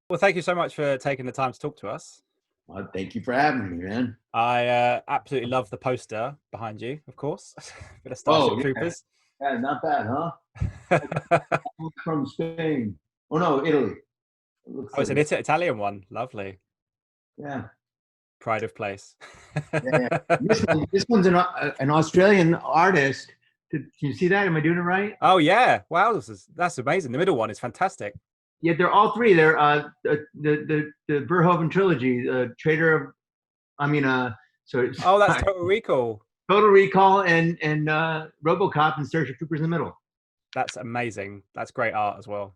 Well, thank you so much for taking the time to talk to us. Thank you for having me, man. I absolutely love the poster behind you, of course, for the Starship Oh, yeah. Troopers. Yeah, not bad, huh? I'm from Spain. Oh, no, Italy. It looks Oh, it's like an it. Italian one. Lovely. Yeah. Pride of place. Yeah, yeah. This one's an Australian artist. Can you see that? Am I doing it right? Oh yeah! Wow, that's amazing. The middle one is fantastic. Yeah, they're all three. They're the Verhoeven trilogy, Traitor of, I mean, so Oh, that's Total Recall. Total Recall and RoboCop and Starship Troopers in the middle. That's amazing. That's great art as well.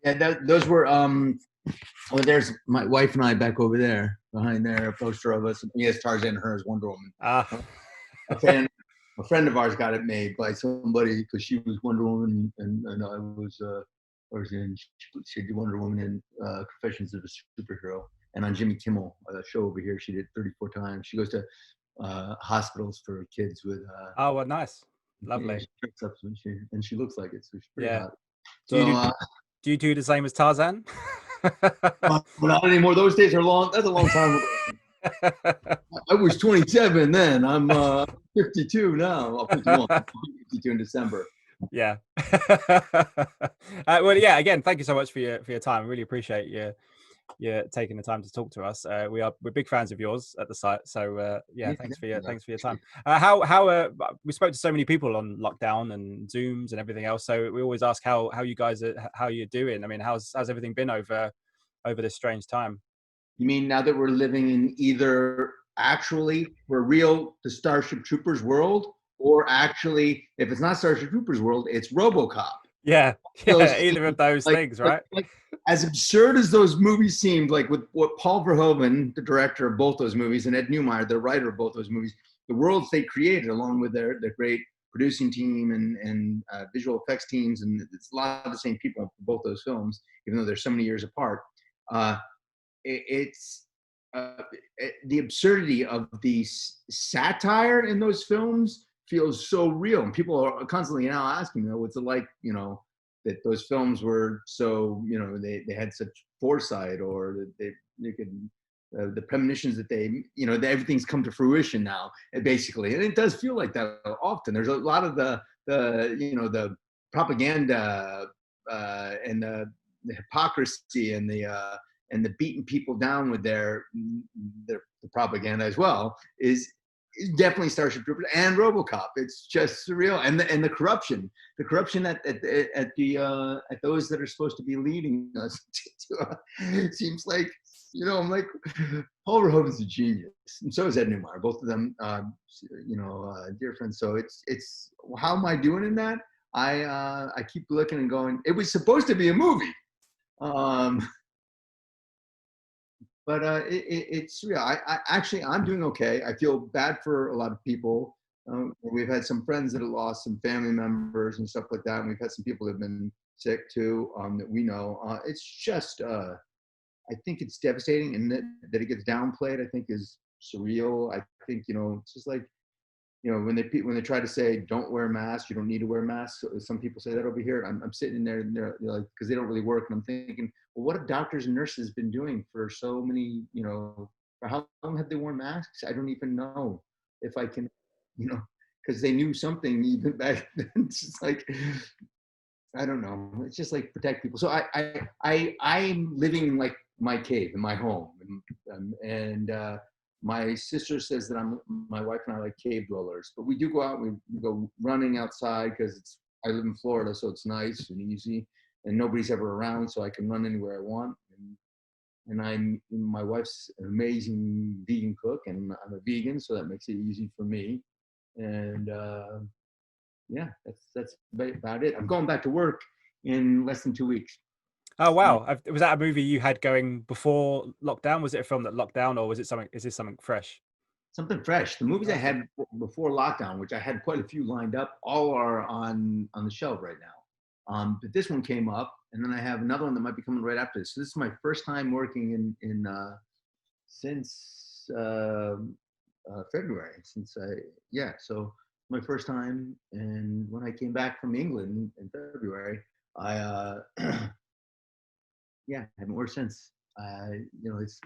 Yeah, those were oh, there's my wife and I back over there behind there, a poster of us. Me as Tarzan, her as Wonder Woman. Ah, A friend of ours got it made by somebody because she was Wonder Woman and I was in, she did Wonder Woman in Confessions of a Superhero, and on Jimmy Kimmel, a show over here, she did 34 times. She goes to hospitals for kids with oh, well, nice, yeah, lovely. she dresses up and she looks like it, so she's pretty Yeah. hot. Do you So do you do the same as Tarzan? well, not anymore. Those days are long. That's a long time ago. I was 27 then. I'm 52 now. I'll 51. 52 in December. Yeah. Well, yeah. Again, thank you so much for your time. I really appreciate you taking the time to talk to us. We're big fans of yours at the site. So yeah, thanks for your time. How we spoke to so many people on lockdown and Zooms and everything else. So we always ask how you guys how you're doing. I mean, how's everything been over this strange time? You mean now that we're living in either actually for real the Starship Troopers world, or actually if it's not Starship Troopers world, it's RoboCop. Yeah, Those yeah. Either of those like, things, right? as absurd as those movies seemed, like with what Paul Verhoeven, the director of both those movies, and Ed Neumeyer, the writer of both those movies, the worlds they created, along with their great producing team and visual effects teams, and it's a lot of the same people for both those films, even though they're so many years apart. Uh, it's the absurdity of the satire in those films feels so real, and people are constantly now asking, what's it like, that those films were so, they had such foresight, or that they could, the premonitions that that everything's come to fruition now, basically, and it does feel like that often. There's a lot of the propaganda and the hypocrisy and the beating people down with their the propaganda as well is definitely Starship Troopers and RoboCop. It's just surreal, and the corruption at those that are supposed to be leading us it seems like, I'm like, Paul Verhoeven's a genius, and so is Ed Neumeyer. Both of them, dear friends. So it's how am I doing in that? I keep looking and going, it was supposed to be a movie. But it's real. I'm doing okay. I feel bad for a lot of people. We've had some friends that have lost some family members and stuff like that, and we've had some people that have been sick too, that we know. It's just, I think it's devastating, and that it gets downplayed, I think, is surreal. I think, it's just like, when they try to say don't wear masks, you don't need to wear masks. Some people say that over here. I'm sitting in there, and they're like, because they don't really work, and I'm thinking, well, what have doctors and nurses been doing for so many, for how long have they worn masks? I don't even know if I can, because they knew something even back then. It's just like, I don't know. It's just like protect people. So I'm living in like my cave in my home, and my sister says that my wife and I like cave dwellers, but we do go out. We go running outside because I live in Florida, so it's nice and easy, and nobody's ever around, so I can run anywhere I want. And my wife's an amazing vegan cook, and I'm a vegan, so that makes it easy for me. And yeah, that's about it. I'm going back to work in less than 2 weeks. Oh wow! Was that a movie you had going before lockdown? Was it a film that locked down, or was it something? Is this something fresh? Something fresh. The movies I Okay. had before lockdown, which I had quite a few lined up, all are on the shelf right now. But this one came up, and then I have another one that might be coming right after this. So this is my first time working in since February. So my first time. And when I came back from England in February, I yeah, haven't worked since.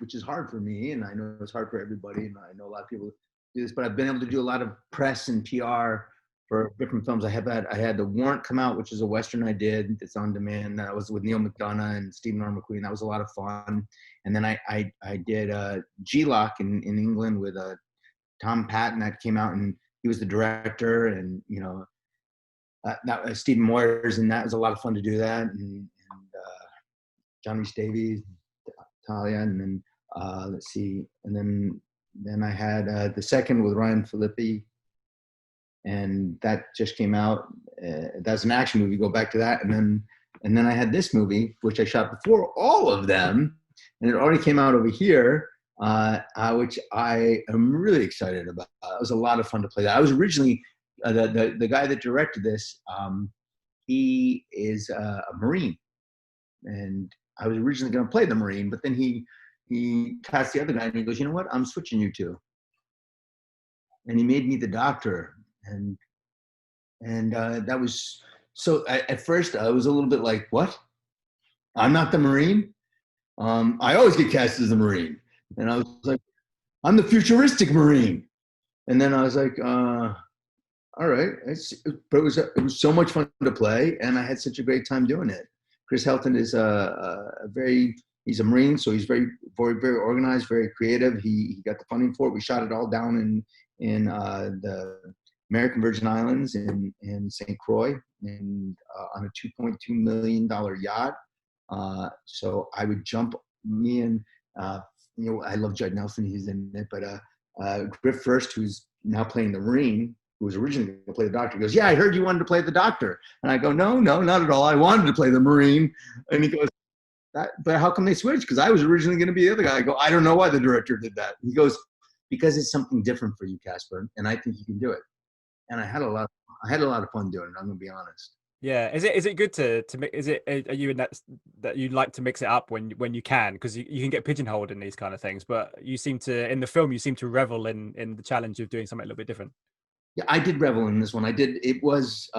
which is hard for me, and I know it's hard for everybody, and I know a lot of people do this, but I've been able to do a lot of press and PR for different films. I had The Warrant come out, which is a Western I did. It's on demand. That was with Neil McDonough and Stephen R. McQueen. That was a lot of fun. And then I did G-Lock in England with Tom Patton. That came out, and he was the director, and that Stephen Moyers, and that was a lot of fun to do that. And John Rhys Davies, Talia, and then let's see, and then I had the second with Ryan Phillippe, and that just came out. That's an action movie. Go back to that, and then I had this movie, which I shot before all of them, and it already came out over here, which I am really excited about. It was a lot of fun to play that. I was originally the guy that directed this. He is a Marine, and I was originally going to play the Marine, but then he cast the other guy, and he goes, "You know what? I'm switching you two." And he made me the doctor, and that was so. At first, I was a little bit like, "What? I'm not the Marine? I always get cast as the Marine," and I was like, "I'm the futuristic Marine." And then I was like, "All right." But it was so much fun to play, and I had such a great time doing it. Chris Helton is he's a Marine, so he's very, very, very organized, very creative. He got the funding for it. We shot it all down in the American Virgin Islands in St. Croix, and on a $2.2 million yacht. So I would jump, me and I love Judd Nelson, he's in it, but Griff Furst, who's now playing the Marine, who was originally going to play the doctor, goes, "Yeah, I heard you wanted to play the doctor." And I go, No, not at all. I wanted to play the Marine. And he goes, "But how come they switched? Because I was originally going to be the other guy." I go, "I don't know why the director did that." He goes, "Because it's something different for you, Casper, and I think you can do it." And I had a lot of fun doing it. I'm going to be honest. Yeah, is it good to is it, are you in that you like to mix it up when you can, because you can get pigeonholed in these kind of things, but you seem to, in the film, you seem to revel in the challenge of doing something a little bit different. Yeah, I did revel in this one. I did. It was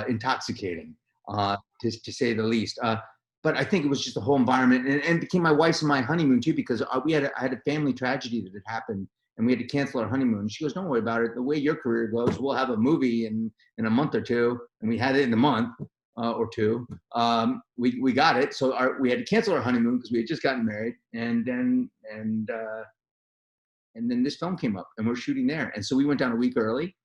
intoxicating, to say the least. But I think it was just the whole environment, and it became my wife's and my honeymoon too, because I had a family tragedy that had happened, and we had to cancel our honeymoon. She goes, "Don't worry about it. The way your career goes, we'll have a movie in a month or two," and we had it in a month or two. We got it, so we had to cancel our honeymoon because we had just gotten married, and then this film came up, and we're shooting there, and so we went down a week early,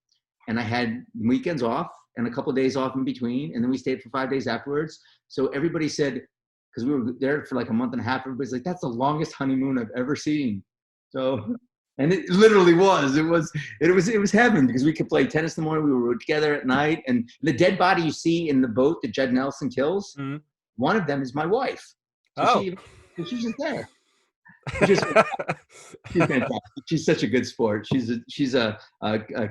and I had weekends off and a couple of days off in between, and then we stayed for 5 days afterwards. So everybody said, because we were there for like a month and a half, everybody's like, "That's the longest honeymoon I've ever seen." So, and it literally was. It was heaven, because we could play tennis in the morning. We were together at night, and the dead body you see in the boat that Judd Nelson kills, one of them is my wife. So she's just there. She's fantastic. She's such a good sport. She's a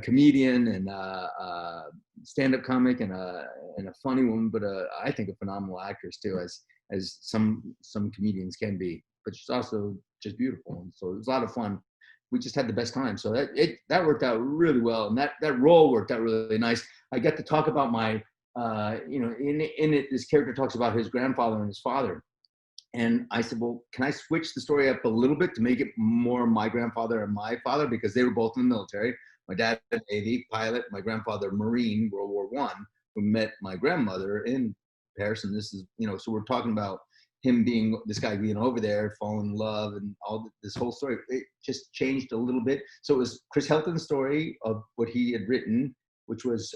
comedian and a stand-up comic and a funny woman, but I think a phenomenal actress too, as some comedians can be. But she's also just beautiful, and so it was a lot of fun. We just had the best time. So that worked out really well, and that role worked out really nice. I got to talk about my in it, this character talks about his grandfather and his father. And I said, "Well, can I switch the story up a little bit to make it more my grandfather and my father?" Because they were both in the military. My dad, a Navy pilot, my grandfather, Marine, World War I, who met my grandmother in Paris. And this is, so we're talking about this guy being over there, falling in love, and this whole story. It just changed a little bit. So it was Chris Helton's story of what he had written, which was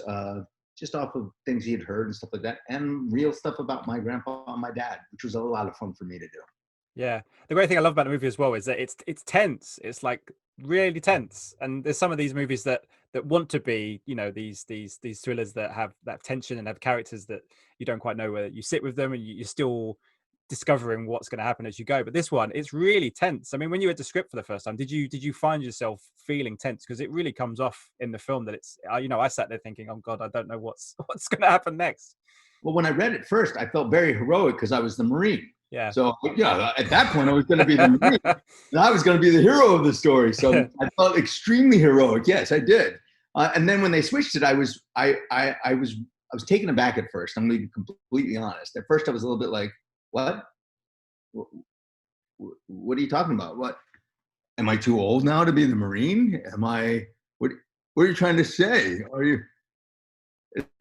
just off of things he had heard and stuff like that, and real stuff about my grandpa and my dad, which was a lot of fun for me to do. Yeah, the great thing I love about the movie as well is that it's tense. It's like really tense, and there's some of these movies that want to be, these thrillers that have that tension and have characters that you don't quite know whether you sit with them, and you're still discovering what's going to happen as you go. But this one, it's really tense. I mean, when you read the script for the first time, did you find yourself feeling tense? Because it really comes off in the film that it's, I sat there thinking, "Oh God, I don't know what's going to happen next." Well, when I read it first, I felt very heroic because I was the Marine. Yeah. So at that point, I was going to be the Marine, and I was going to be the hero of the story. So I felt extremely heroic. Yes, I did. And then when they switched it, I was taken aback at first. I'm going to be completely honest. At first, I was a little bit like, "What?" what are you talking about? What, am I too old now to be the Marine? What are you trying to say?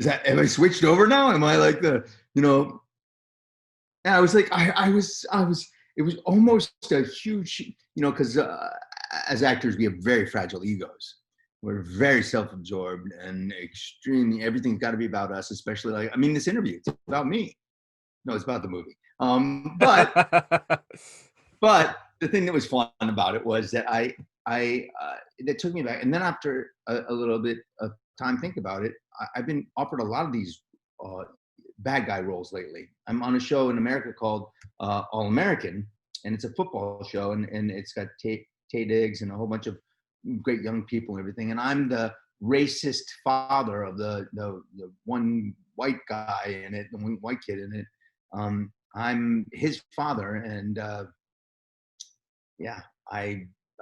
Have I switched over now? Am I like the, and I was like, it was almost a huge, because as actors, we have very fragile egos. We're very self-absorbed and extremely, everything's got to be about us, especially this interview, it's about me. No, it's about the movie. But the thing that was fun about it was that that took me back. And then after a little bit of time think about it, I've been offered a lot of these bad guy roles lately. I'm on a show in America called All American, and it's a football show, and it's got Tay Diggs and a whole bunch of great young people and everything. And I'm the racist father of the one white guy in it, the one white kid in it. I'm his father, and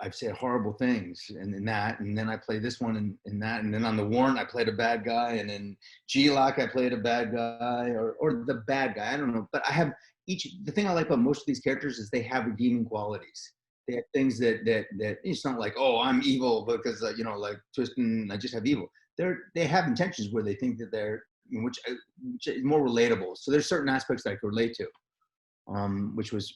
I've said horrible things in that, and then I play this one in that, and then on The Warrant I played a bad guy, and in G-Lock I played a bad guy, or the bad guy, I don't know. But I have the thing I like about most of these characters is they have redeeming qualities. They have things that it's not like, oh, I'm evil because like Tristan, I just have evil. They have intentions where they think that they're, which is more relatable. So there's certain aspects that I could relate to. Which was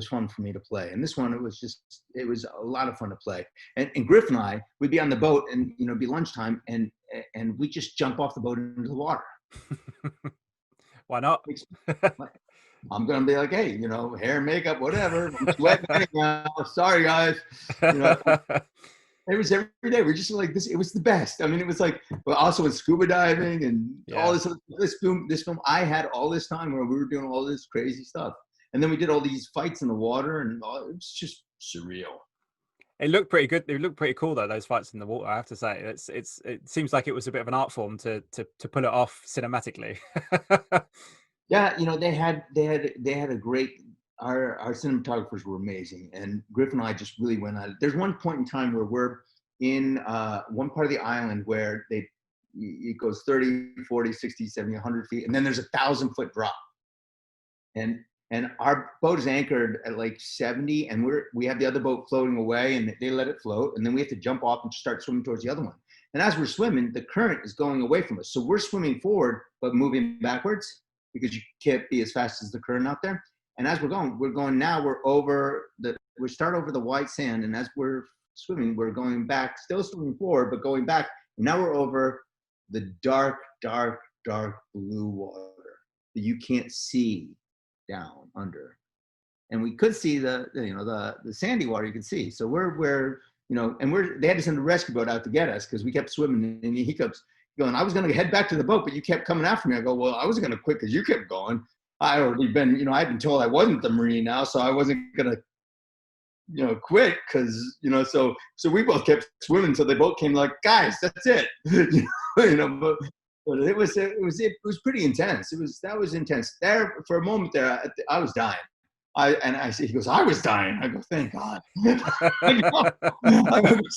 fun for me to play. And this one, it was a lot of fun to play. And Griff and I, we'd be on the boat, and it'd be lunchtime, and we just jump off the boat into the water. Why not? I'm gonna be like, hey, hair and makeup, whatever. I'm sweating anyhow. Sorry, guys. It was every day. We're just like this. It was the best. It was like, but also with scuba diving and all this. This film, I had all this time where we were doing all this crazy stuff. And then we did all these fights in the water, and it was just surreal. It looked pretty good. They looked pretty cool though, those fights in the water, I have to say. It seems like it was a bit of an art form to pull it off cinematically. Yeah, they had a great, our cinematographers were amazing, and Griff and I just really went at it. There's one point in time where we're in one part of the island where it goes 30, 40, 60, 70, 100 feet, and then there's 1,000-foot drop. And our boat is anchored at like 70, and we have the other boat floating away, and they let it float, and then we have to jump off and start swimming towards the other one. And as we're swimming, the current is going away from us. So we're swimming forward, but moving backwards, because you can't be as fast as the current out there. And as we're going now, we start over the white sand, and as we're swimming, we're going back, still swimming forward, but going back. And now we're over the dark, dark, dark blue water that you can't see down under. And we could see the sandy water you could see. So they had to send a rescue boat out to get us because we kept swimming, and he kept going, I was going to head back to the boat, but you kept coming after me. I go, well, I wasn't going to quit because you kept going. I already been, I'd been told I wasn't the Marine now, so I wasn't going to, quit because, so we both kept swimming until they both came like, guys, that's it. But it was pretty intense. That was intense. There for a moment there, I was dying. He goes, I was dying. I go, thank God. That's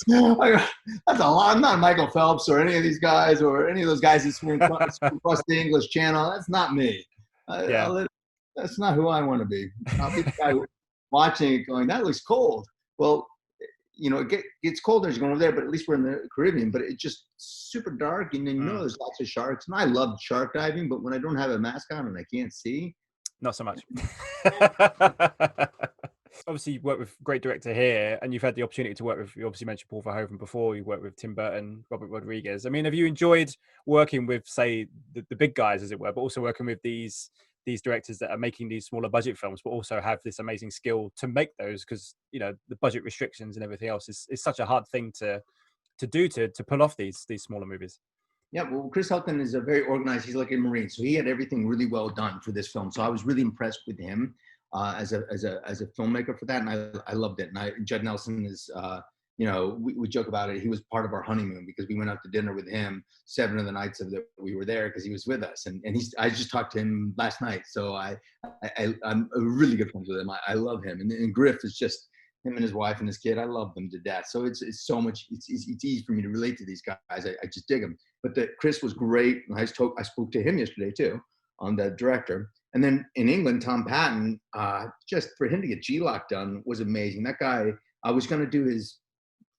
a lot. I'm not Michael Phelps or any of these guys or any of those guys that swim across the English Channel. That's not me. That's not who I want to be. I'll be the guy watching it going, that looks cold. Well, it gets colder as you're going over there, but at least we're in the Caribbean. But it's just super dark, and then there's lots of sharks. And I love shark diving, but when I don't have a mask on and I can't see, not so much. Obviously, you work with great director here, and you've had the opportunity to work with, you obviously mentioned Paul Verhoeven before, you worked with Tim Burton, Robert Rodriguez. Have you enjoyed working with, say, the big guys, as it were, but also working with these directors that are making these smaller budget films, but also have this amazing skill to make those, because, the budget restrictions and everything else is such a hard thing to pull off these smaller movies? Yeah, well, Chris Helton is a very organized. He's like a Marine, so he had everything really well done for this film. So I was really impressed with him as a filmmaker for that, and I loved it. And Judd Nelson is, we joke about it. He was part of our honeymoon because we went out to dinner with him 7 of the nights that we were there because he was with us. And I just talked to him last night, so I'm really good friends with him. I love him, and Griff is just. Him and his wife and his kid, I love them to death. So it's so much, it's easy for me to relate to these guys. I just dig them. But Chris was great. I spoke to him yesterday too, on the director. And then in England, Tom Patton, just for him to get G-Lock done was amazing. That guy, I was going to do his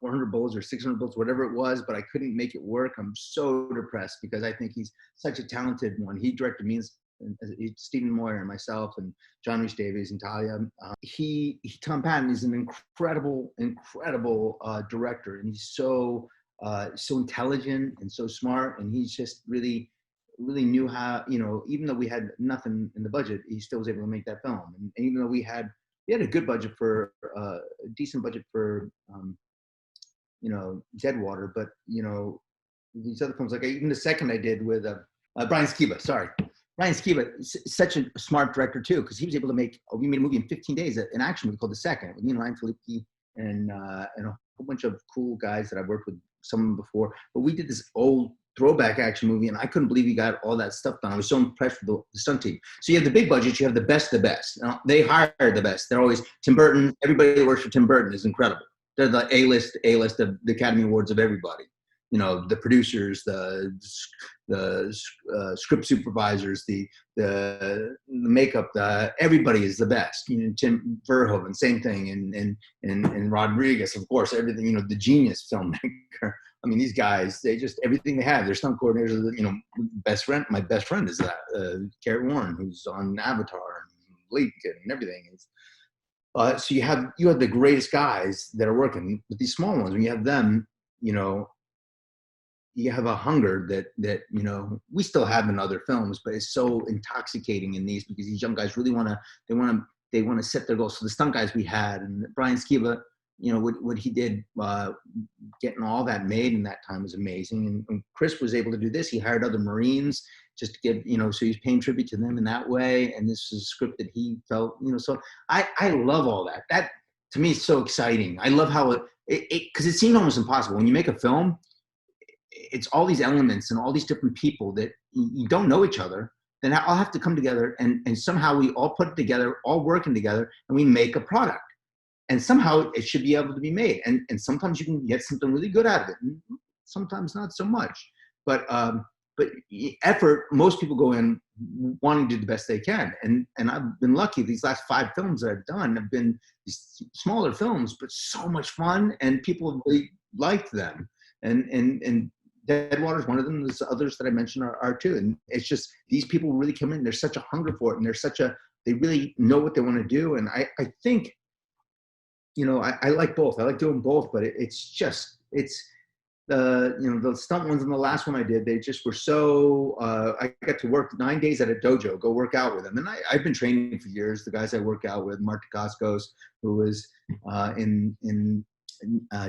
400 bullets or 600 bullets, whatever it was, but I couldn't make it work. I'm so depressed because I think he's such a talented one. He directed me, Stephen Moyer and myself and John Rhys Davies and Talia. Tom Patton is an incredible director, and he's so intelligent and so smart, and he's just really knew how, even though we had nothing in the budget, he still was able to make that film. And even though we had a good budget for a decent budget for Deadwater, but these other films, like even the second I did with Brian Skiba, Brian Skiba, such a smart director too, because he was able to we made a movie in 15 days, an action movie called The Second, with me and Ryan Phillippe and a whole bunch of cool guys that I've worked with some of them before. But we did this old throwback action movie, and I couldn't believe he got all that stuff done. I was so impressed with the stunt team. So you have the big budget, you have the best of the best. They hire the best. They're always Tim Burton. Everybody that works for Tim Burton is incredible. They're the A-list of the Academy Awards of everybody. The producers, the script supervisors, the makeup, everybody is the best. Tim Verhoeven, same thing, and Rodriguez, of course, everything. The genius filmmaker. I mean, these guys, they just, everything they have. Their stunt coordinators. My best friend is Garrett Warren, who's on Avatar and Lincoln and everything. So you have the greatest guys that are working, but these small ones, when you have them, you have a hunger that we still have in other films, but it's so intoxicating in these because these young guys really want to set their goals. So the stunt guys we had, and Brian Skiba, what he did, getting all that made in that time was amazing. And Chris was able to do this. He hired other Marines just to give, so he's paying tribute to them in that way. And this is a script that he felt, so I love all that. That to me is so exciting. I love how because it seemed almost impossible when you make a film. It's all these elements and all these different people that you don't know each other. Then all have to come together and somehow we all put it together, all working together, and we make a product. And somehow it should be able to be made. And sometimes you can get something really good out of it, and sometimes not so much. But effort, most people go in wanting to do the best they can. And I've been lucky. These last 5 films that I've done have been these smaller films, but so much fun, and people have really liked them. And Deadwater is one of them. There's others that I mentioned are too. And it's just, these people really come in. There's such a hunger for it, and they really know what they want to do. And I think, I like both. I like doing both, but it's the stunt ones and the last one I did, they just were so, I got to work 9 days at a dojo, go work out with them. And I've been training for years. The guys I work out with, Mark Dacascos, who was in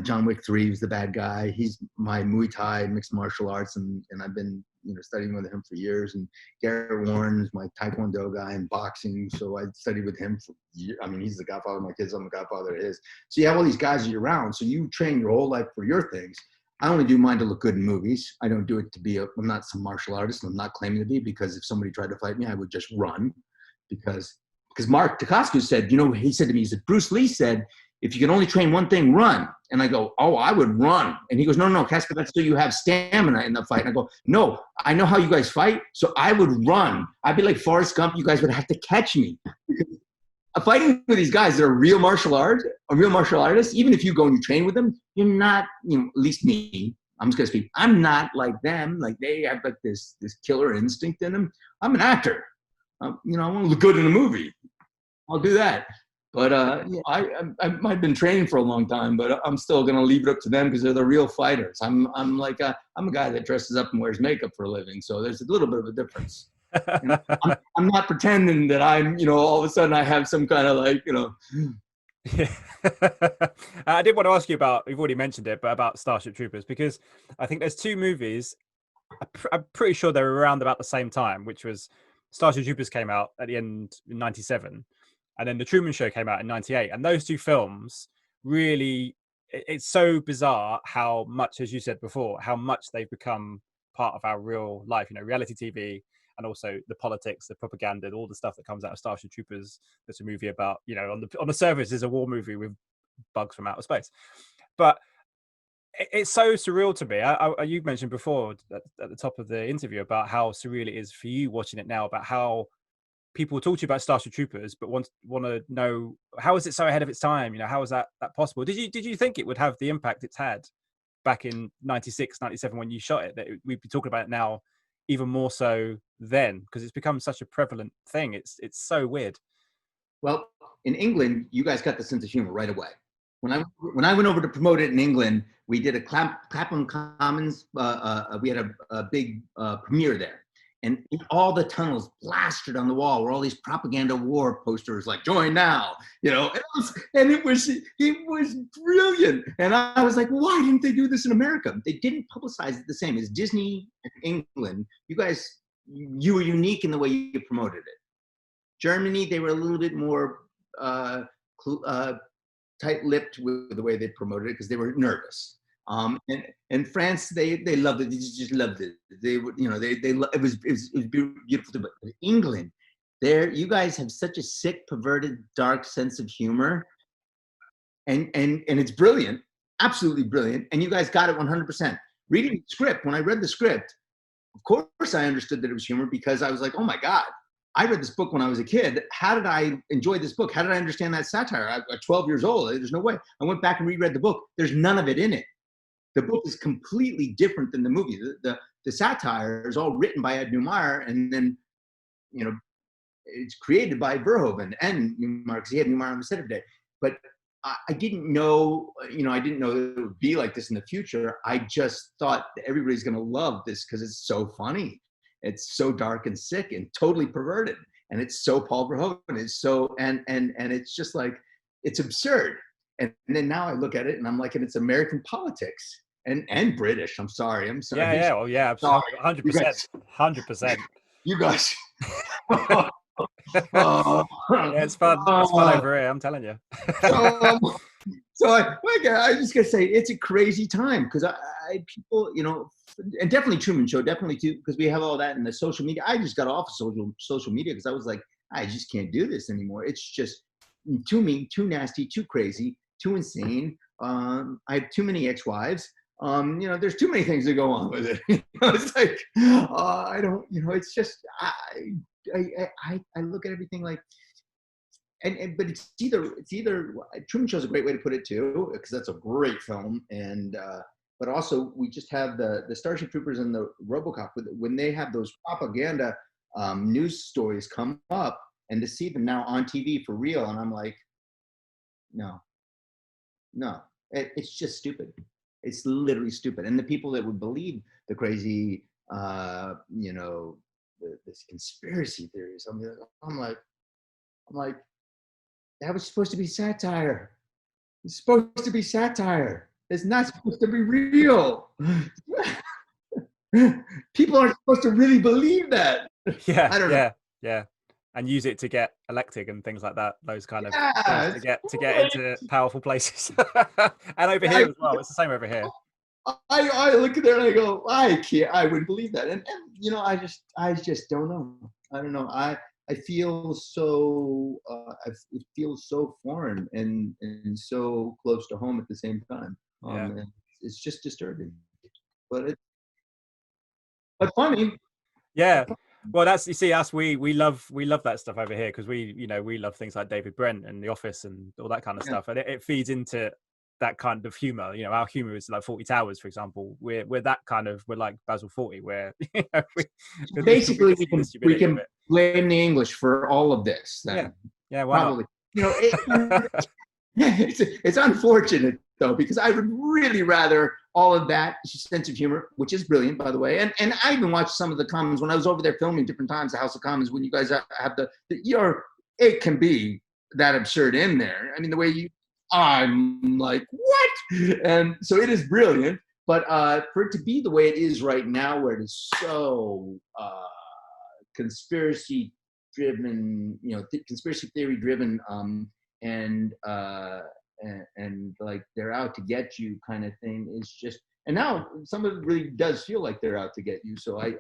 John Wick 3, was the bad guy. He's my Muay Thai mixed martial arts, and I've been studying with him for years. And Garrett Warren is my Taekwondo guy in boxing, so I studied with him for years. I mean, he's the godfather of my kids. I'm the godfather of his. So you have all these guys that you're around. So you train your whole life for your things. I only do mine to look good in movies. I don't do it to be I'm not some martial artist, and I'm not claiming to be, because if somebody tried to fight me, I would just run. Because Mark Dacascos said, he said to me, he said, Bruce Lee said, if you can only train one thing, run. And I go, oh, I would run. And he goes, no, Casper, that's so you have stamina in the fight. And I go, no, I know how you guys fight, so I would run. I'd be like Forrest Gump. You guys would have to catch me. Fighting with these guys that are real martial artists, even if you go and you train with them, you're not, at least me, I'm just going to speak, I'm not like them. Like, they have like this killer instinct in them. I'm an actor. I want to look good in a movie. I'll do that. But I've been training for a long time, but I'm still going to leave it up to them because they're the real fighters. I'm a guy that dresses up and wears makeup for a living, so there's a little bit of a difference. I'm not pretending that I'm, all of a sudden I have some kind of Yeah. I did want to ask you about, you've already mentioned it, but about Starship Troopers, because I think there's 2 movies. I'm pretty sure they were around about the same time, which was Starship Troopers came out at the end in 97. And then The Truman Show came out in 98. And those 2 films really, it's so bizarre how much, as you said before, how much they've become part of our real life, reality TV, and also the politics, the propaganda, all the stuff that comes out of Starship Troopers. That's a movie about, on the surface is a war movie with bugs from outer space. But it's so surreal to me. You mentioned before at the top of the interview about how surreal it is for you watching it now, about how people talk to you about Starship Troopers, but want to know, how is it so ahead of its time? You know, how is that possible? Did you think it would have the impact it's had back in 96, 97 when you shot it, that we'd be talking about it now even more so then, because it's become such a prevalent thing? It's so weird. Well, in England, you guys got the sense of humor right away. When I went over to promote it in England, we did a Clapham Commons. We had a big premiere there, and all the tunnels plastered on the wall were all these propaganda war posters like "Join now," you know. And it was brilliant. And I was like, why didn't they do this in America? They didn't publicize it the same as Disney in England. You guys, you were unique in the way you promoted it. Germany, they were a little bit more tight-lipped with the way they promoted it because they were nervous. And France, they loved it. They just loved it. They would, you know, it was beautiful. But England, you guys have such a sick, perverted, dark sense of humor, and it's brilliant, absolutely brilliant. And you guys got it 100%. Reading the script, when I read the script, of course I understood that it was humor, because I was like, oh my God, I read this book when I was a kid. How did I enjoy this book? How did I understand that satire? I'm 12 years old. There's no way. I went back and reread the book. There's none of it in it. The book is completely different than the movie. The satire is all written by Ed Neumeyer, and then, you know, it's created by Verhoeven and Neumeyer, because he had Neumeyer on the set every day. But I didn't know, you know, I didn't know that it would be like this in the future. I just thought that everybody's going to love this because it's so funny. It's so dark and sick and totally perverted, and it's so Paul Verhoeven. It's so and it's just like, it's absurd. And then now I look at it and I'm like, and it's American politics and British. I'm sorry. Yeah. Oh yeah, absolutely. 100%. 100%. You guys. Yeah, it's fun. It's fun over here, I'm telling you. So I just gotta say, it's a crazy time, because I people, you know, and definitely Truman Show, definitely too, because we have all that in the social media. I just got off of social media because I was like, I just can't do this anymore. It's just too mean, too nasty, too crazy, too insane. I have too many ex-wives. You know, there's too many things that go on with it. You know, it's like, I don't, you know, it's just, I look at everything like, but it's either Truman Show is a great way to put it too, because that's a great film. And but also we just have the Starship Troopers and the RoboCop, when they have those propaganda news stories come up, and to see them now on TV for real, and I'm like, no, it's just stupid. It's literally stupid. And the people that would believe the crazy, you know, this conspiracy theories, I'm like, that was supposed to be satire. It's supposed to be satire. It's not supposed to be real. People aren't supposed to really believe that. Yeah, I don't know. Yeah. And use it to get elected and things like that. Those kind of things to get into powerful places. And over here as well. It's the same over here. I look at there and I go, I wouldn't believe that. And you know, I just don't know. I don't know. I feel so it feels so foreign and so close to home at the same time. It's just disturbing, but funny. Yeah. Well, that's, you see, us, we love that stuff over here, because we love things like David Brent and The Office and all that kind of stuff, and it feeds into that kind of humor. You know, our humor is like 40 Towers, for example. We're that kind of, we're like Basil 40, where you know, basically we can blame the English for all of this. Then. Yeah, why probably. Not? You know, it's unfortunate though, because I would really rather all of that sense of humor, which is brilliant, by the way. And I even watched some of the Commons when I was over there filming different times, the House of Commons, when you guys have it can be that absurd in there. I mean, the way I'm like, what? And so it is brilliant, but for it to be the way it is right now, where it is so conspiracy driven, you know, conspiracy theory driven, and like they're out to get you kind of thing, is just, and now some of it really does feel like they're out to get you. So I'm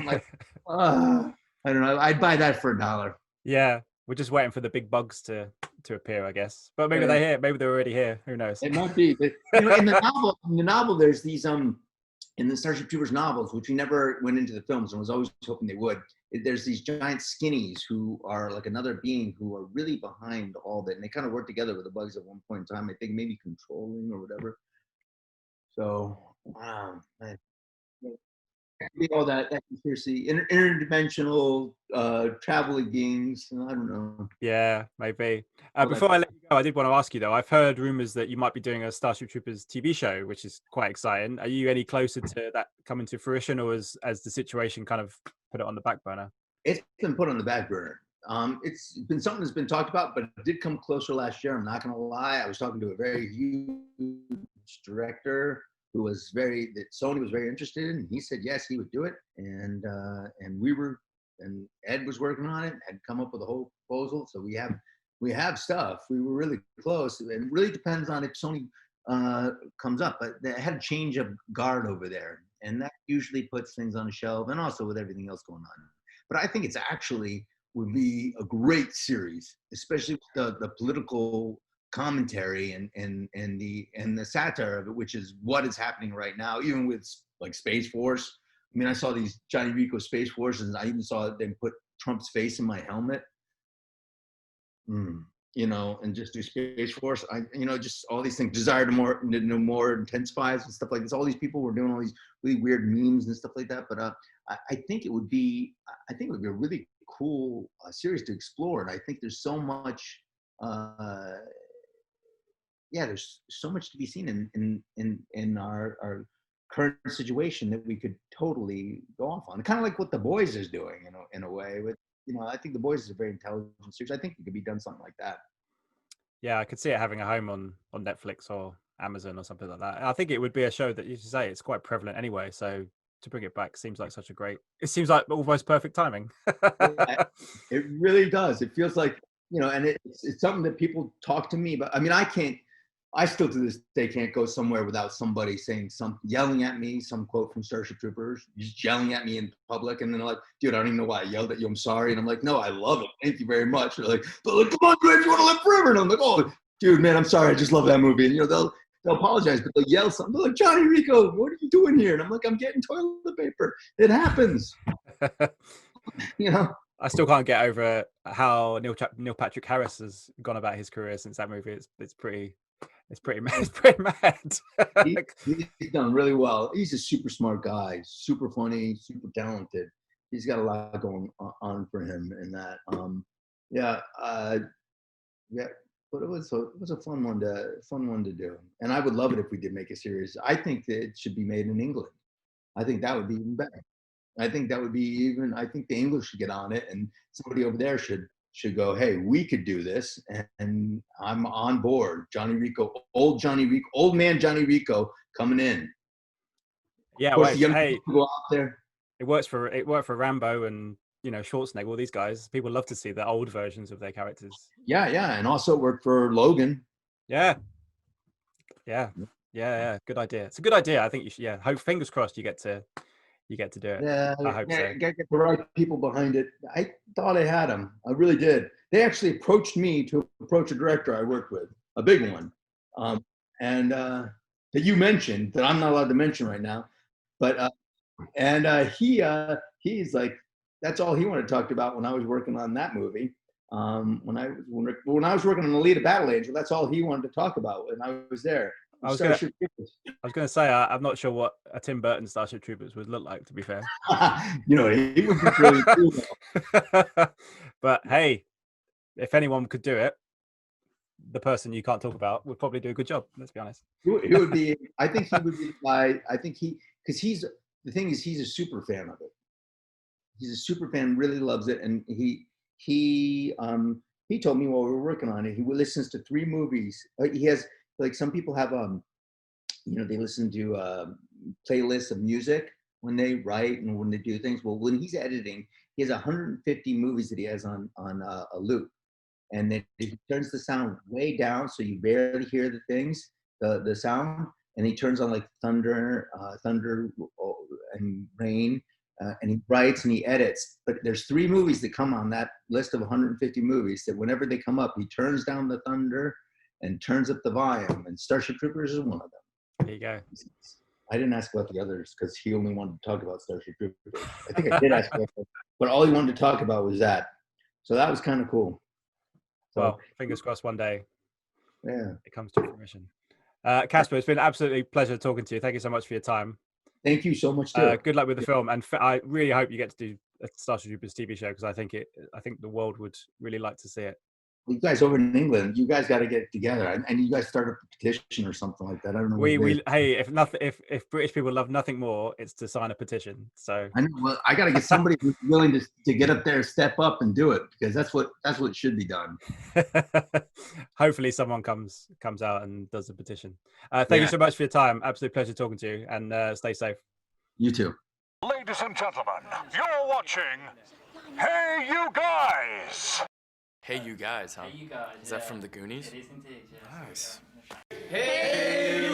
like, I don't know, I'd buy that for $1. Yeah, we're just waiting for the big bugs to appear, I guess. But maybe they're here. Maybe they're already here. Who knows? It might be. But, you know, in the novel, there's these in the Starship Troopers novels, which we never went into the films, and was always hoping they would. there's these giant skinnies who are like another being who are really behind all that, and they kind of work together with the bugs at one point in time. I think maybe controlling or whatever. So wow, man. All that conspiracy, interdimensional traveling beings. I don't know. Yeah, maybe. Before I let you go, I did want to ask you though. I've heard rumors that you might be doing a Starship Troopers TV show, which is quite exciting. Are you any closer to that coming to fruition, or as the situation kind of put it on the back burner? It's been put on the back burner. It's been something that's been talked about, but it did come closer last year. I'm not gonna lie. I was talking to a very huge director who was that Sony was very interested in. He said yes, he would do it, and Ed was working on it, had come up with a whole proposal. So we have stuff. We were really close, and it really depends on if Sony comes up. But they had a change of guard over there, and that usually puts things on the shelf, and also with everything else going on. But I think it's actually would be a great series, especially with the political commentary and the satire of it, which is what is happening right now, even with like Space Force. I mean, I saw these Johnny Rico Space Forces, and I even saw them put Trump's face in my helmet. You know, and just do Space Force. Just all these things. Desire to know more intensifies and stuff like this. All these people were doing all these really weird memes and stuff like that. But I think it would be a really cool series to explore. And I think there's so much. There's so much to be seen in our current situation that we could totally go off on. Kind of like what The Boys is doing, in a way. With I think The Boys is a very intelligent series. I think it could be done something like that. Yeah, I could see it having a home on Netflix or Amazon or something like that. And I think it would be a show that, you should say, it's quite prevalent anyway. So to bring it back seems like it seems like almost perfect timing. It really does. It feels like, and it's something that people talk to me about. I mean, I still to this day can't go somewhere without somebody yelling at me, some quote from Starship Troopers, just yelling at me in public. And then they're like, dude, I don't even know why I yelled at you. I'm sorry. And I'm like, no, I love it. Thank you very much. They're like, come on, Griff, you want to live forever? And I'm like, oh, dude, man, I'm sorry. I just love that movie. And, they'll apologize, but they'll yell something. They're like, Johnny Rico, what are you doing here? And I'm like, I'm getting toilet paper. It happens. I still can't get over how Neil Patrick Harris has gone about his career since that movie. It's pretty mad. He's done really well. He's a super smart guy, super funny, super talented. He's got a lot going on for him in that. But it was a fun one to do. And I would love it if we did make a series. I think that it should be made in England. I think that would be even better. I think the English should get on it, and somebody over there should go, hey, we could do this, and I'm on board. Johnny Rico, old man Johnny Rico coming in. Yeah, of course, hey, go out there. It worked for Rambo and Schwarzenegger, all these guys. People love to see the old versions of their characters. Yeah, and also it worked for Logan. Yeah. Good idea. It's a good idea. I think you should. Yeah, hope, fingers crossed you get to do it. Yeah, I hope so. Get the right people behind it. I thought I had them. I really did. They actually approached me to approach a director I worked with, a big one, and that you mentioned that I'm not allowed to mention right now, but he's like, that's all he wanted to talk about when I was working on that movie. When I was working on Alita Battle Angel, that's all he wanted to talk about when I was there. I was going to say, I'm not sure what a Tim Burton Starship Troopers would look like, to be fair. He would be really cool. But hey, if anyone could do it, the person you can't talk about would probably do a good job. Let's be honest. He would be. I think he would be the guy. Because the thing is, he's a super fan of it. He's a super fan, really loves it, and he told me while we were working on it, he listens to 3 movies. He has. Like some people have, they listen to playlists of music when they write and when they do things. Well, when he's editing, he has 150 movies that he has on a loop, and then he turns the sound way down so you barely hear the things, the sound, and he turns on like thunder and rain, and he writes and he edits. But there's 3 movies that come on that list of 150 movies that whenever they come up, he turns down the thunder and turns up the volume, and Starship Troopers is one of them. There you go. I didn't ask about the others because he only wanted to talk about Starship Troopers. I think I did ask about but all he wanted to talk about was that. So that was kind of cool. So, well, fingers crossed one day it comes to fruition. Casper, it's been an absolutely pleasure talking to you. Thank you so much for your time. Thank you so much too. Good luck with the film, and I really hope you get to do a Starship Troopers TV show, because I think the world would really like to see it. You guys over in England, you guys got to get together, and you guys start a petition or something like that. I don't know. Hey, if British people love nothing more, it's to sign a petition. So I know. Well, I got to get somebody who's willing to get up there, step up, and do it, because that's what should be done. Hopefully, someone comes out and does the petition. Thank you so much for your time. Absolute pleasure talking to you, and stay safe. You too. Ladies and gentlemen, you're watching Hey You Guys. Hey You Guys, huh? Hey You Guys. Is that from the Goonies? It is indeed, yes. Nice. Hey